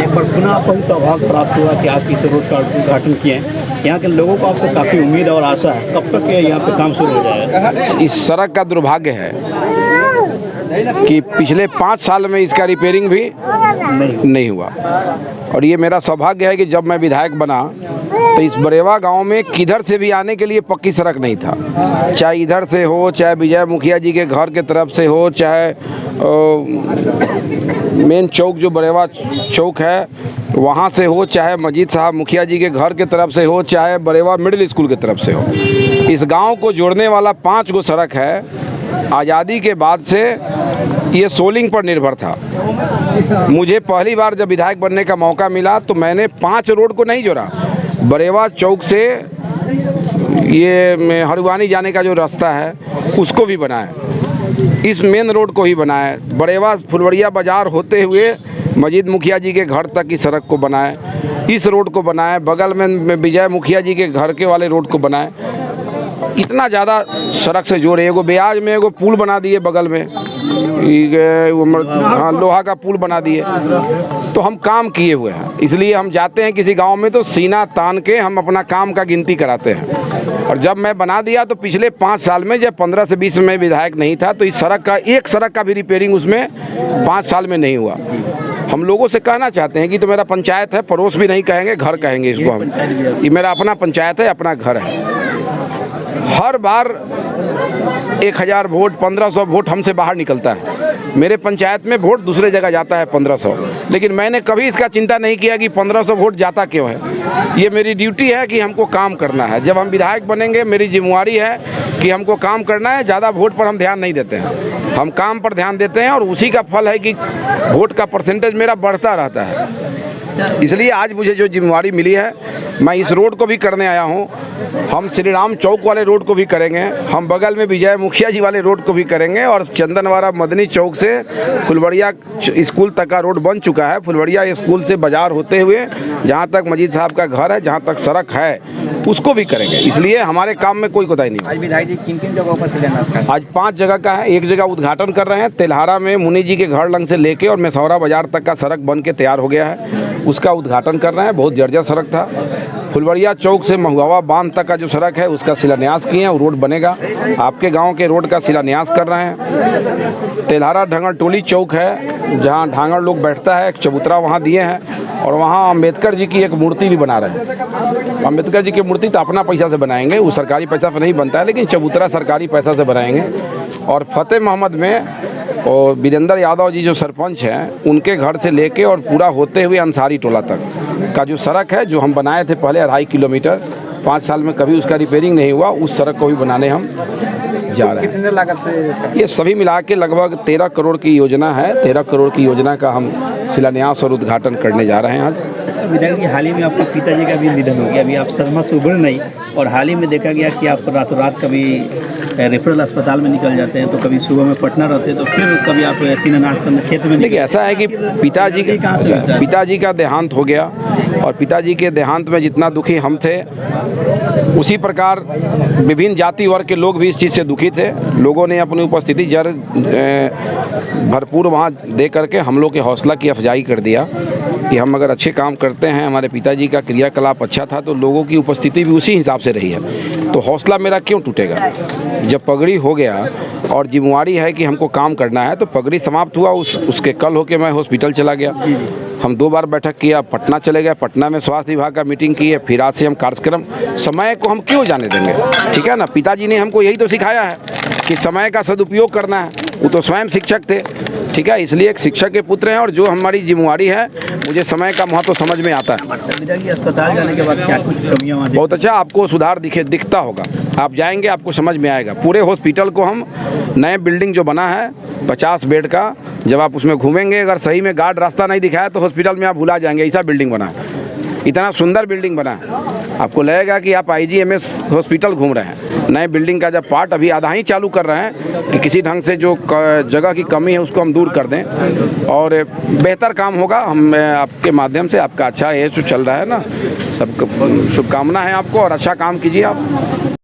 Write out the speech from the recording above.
एक बार पुनः आपको सौभाग्य प्राप्त हुआ कि आप इस रोड का उद्घाटन किए। यहाँ के लोगों को आपसे काफ़ी उम्मीद और आशा है, कब तक यहाँ पे काम शुरू हो जाएगा? इस सड़क का दुर्भाग्य है कि पिछले 5 साल में इसका रिपेयरिंग भी नहीं हुआ। और ये मेरा सौभाग्य है कि जब मैं विधायक बना तो इस बरेवा गांव में किधर से भी आने के लिए पक्की सड़क नहीं था। चाहे इधर से हो, चाहे विजय मुखिया जी के घर के तरफ से हो, चाहे मेन चौक जो बरेवा चौक है वहाँ से हो, चाहे मजीद साहब मुखिया जी के घर के तरफ से हो, चाहे बरेवा मिडिल स्कूल के तरफ से हो। इस गांव को जोड़ने वाला 5 गो सड़क है। आज़ादी के बाद से ये सोलिंग पर निर्भर था। मुझे पहली बार जब विधायक बनने का मौका मिला तो मैंने 5 रोड को नहीं जोड़ा। बरेवा चौक से ये हरुवानी जाने का जो रास्ता है उसको भी बनाया, इस मेन रोड को ही बनाया, बरेवा फुलवरिया बाज़ार होते हुए मजीद मुखिया जी के घर तक की सड़क को बनाए, इस रोड को बनाए, बगल में विजय मुखिया जी के घर के वाले रोड को बनाए। इतना ज़्यादा सड़क से जोड़े, एगो ब्याज में एगो पुल बना दिए, बगल में लोहा का पुल बना दिए। तो हम काम किए हुए हैं, इसलिए हम जाते हैं किसी गांव में तो सीना तान के हम अपना काम का गिनती कराते हैं। और जब मैं बना दिया तो पिछले 5 साल में, जब 15 से 20 में विधायक नहीं था, तो इस सड़क का एक सड़क का भी रिपेयरिंग उसमें 5 साल में नहीं हुआ। हम लोगों से कहना चाहते हैं कि तो मेरा पंचायत है, पड़ोस भी नहीं कहेंगे, घर कहेंगे इसको हम। ये मेरा अपना पंचायत है, अपना घर है। हर बार 1000 वोट 1500 वोट हमसे बाहर निकलता है। मेरे पंचायत में वोट दूसरे जगह जाता है 1500, लेकिन मैंने कभी इसका चिंता नहीं किया कि 1500 वोट जाता क्यों है। ये मेरी ड्यूटी है कि हमको काम करना है। जब हम विधायक बनेंगे मेरी जिम्मेवारी है कि हमको काम करना है। ज़्यादा वोट पर हम ध्यान नहीं देते हैं, हम काम पर ध्यान देते हैं और उसी का फल है कि वोट का परसेंटेज मेरा बढ़ता रहता है। इसलिए आज मुझे जो जिम्मेवारी मिली है, मैं इस रोड को भी करने आया हूँ। हम श्री राम चौक वाले रोड को भी करेंगे, हम बगल में विजय मुखिया जी वाले रोड को भी करेंगे और चंदनवाड़ा मदनी चौक से फुलवरिया स्कूल तक का रोड बन चुका है। फुलवरिया स्कूल से बाजार होते हुए जहाँ तक मजीद साहब का घर है, जहाँ तक सड़क है, उसको भी करेंगे। इसलिए हमारे काम में कोई कोताही नहीं। आज विधायक जी किन जगहों पर शिलान्यास कर? आज 5 जगह का है। एक जगह उद्घाटन कर रहे हैं, तेल्हारा में मुनि जी के घर लंग से लेके और मेसौरा बाजार तक का सड़क बन के तैयार हो गया है, उसका उद्घाटन कर रहे हैं। बहुत जर्जर सड़क था। फुलवरिया चौक से महुआ बांध तक का जो सड़क है उसका शिलान्यास किए हैं, वो रोड बनेगा। आपके गांव के रोड का शिलान्यास कर रहे हैं। तेल्हारा ढांगड़ टोली चौक है, जहां ढांगड़ लोग बैठता है, एक चबूतरा वहां दिए हैं और वहां अम्बेडकर जी की एक मूर्ति भी बना रहे हैं। अम्बेडकर जी की मूर्ति तो अपना पैसा से बनाएंगे, वो सरकारी पैसा से नहीं बनता है, लेकिन चबूतरा सरकारी पैसा से बनाएंगे। और फतेह मोहम्मद में और वीरेंद्र यादव जी जो सरपंच हैं, उनके घर से लेके और पूरा होते हुए अंसारी टोला तक का जो सड़क है, जो हम बनाए थे पहले 2.5 किलोमीटर, 5 साल में कभी उसका रिपेयरिंग नहीं हुआ, उस सड़क को भी बनाने हम जा रहे हैं। कितने लागत से? ये सभी मिला के लगभग 13 करोड़ की योजना है। 13 करोड़ की योजना का हम शिलान्यास और उद्घाटन करने जा रहे हैं आज। विधायक जी, हाल ही में आपके पिताजी का भी निधन हो गया, अभी आप शर्मा से उभर नहीं, और हाल ही में देखा गया कि आप रातों रात कभी रेफरल अस्पताल में निकल जाते हैं, तो कभी सुबह में पटना रहते हैं, तो फिर कभी आप शिलान्यास करने खेत में। देखिए, ऐसा है कि पिताजी का देहांत हो गया और पिताजी के देहांत में जितना दुखी हम थे, उसी प्रकार विभिन्न जाति वर्ग के लोग भी इस चीज़ से दुखी थे। लोगों ने अपनी उपस्थिति भरपूर वहाँ दे करके हम लोग के हौसला की अफजाई कर दिया कि हम अगर अच्छे काम करते हैं, हमारे पिताजी का क्रियाकलाप अच्छा था, तो लोगों की उपस्थिति भी उसी हिसाब से रही है। तो हौसला मेरा क्यों टूटेगा? जब पगड़ी हो गया और जिम्मेवारी है कि हमको काम करना है, तो पगड़ी समाप्त हुआ, उसके कल होके मैं हॉस्पिटल चला गया। हम 2 बार बैठक किया, पटना चले गए, पटना में स्वास्थ्य विभाग का मीटिंग की है, फिर आज से हम कार्यक्रम। समय को हम क्यों जाने देंगे? ठीक है ना, पिताजी ने हमको यही तो सिखाया है कि समय का सदुपयोग करना है। वो तो स्वयं शिक्षक थे, ठीक है, इसलिए एक शिक्षक के पुत्र हैं और जो हमारी जिम्मेवारी है, मुझे समय का महत्व समझ में आता है। संविदा अस्पताल जाने के बाद क्या कुछ कमियाँ वहाँ बहुत अच्छा, आपको सुधार दिखता होगा, आप जाएंगे आपको समझ में आएगा। पूरे हॉस्पिटल को हम नए बिल्डिंग जो बना है 50 बेड का, जब आप उसमें घूमेंगे अगर सही में गार्ड रास्ता नहीं दिखाया तो हॉस्पिटल में आप भुला जाएंगे, ऐसा बिल्डिंग बना है। इतना सुंदर बिल्डिंग बना है, आपको लगेगा कि आप IGMS हॉस्पिटल घूम रहे हैं। नए बिल्डिंग का जब पार्ट अभी आधा ही चालू कर रहे हैं कि किसी ढंग से जो जगह की कमी है उसको हम दूर कर दें और बेहतर काम होगा। हम आपके माध्यम से, आपका अच्छा ये जो चल रहा है ना, सबको शुभकामना है आपको और अच्छा काम कीजिए आप।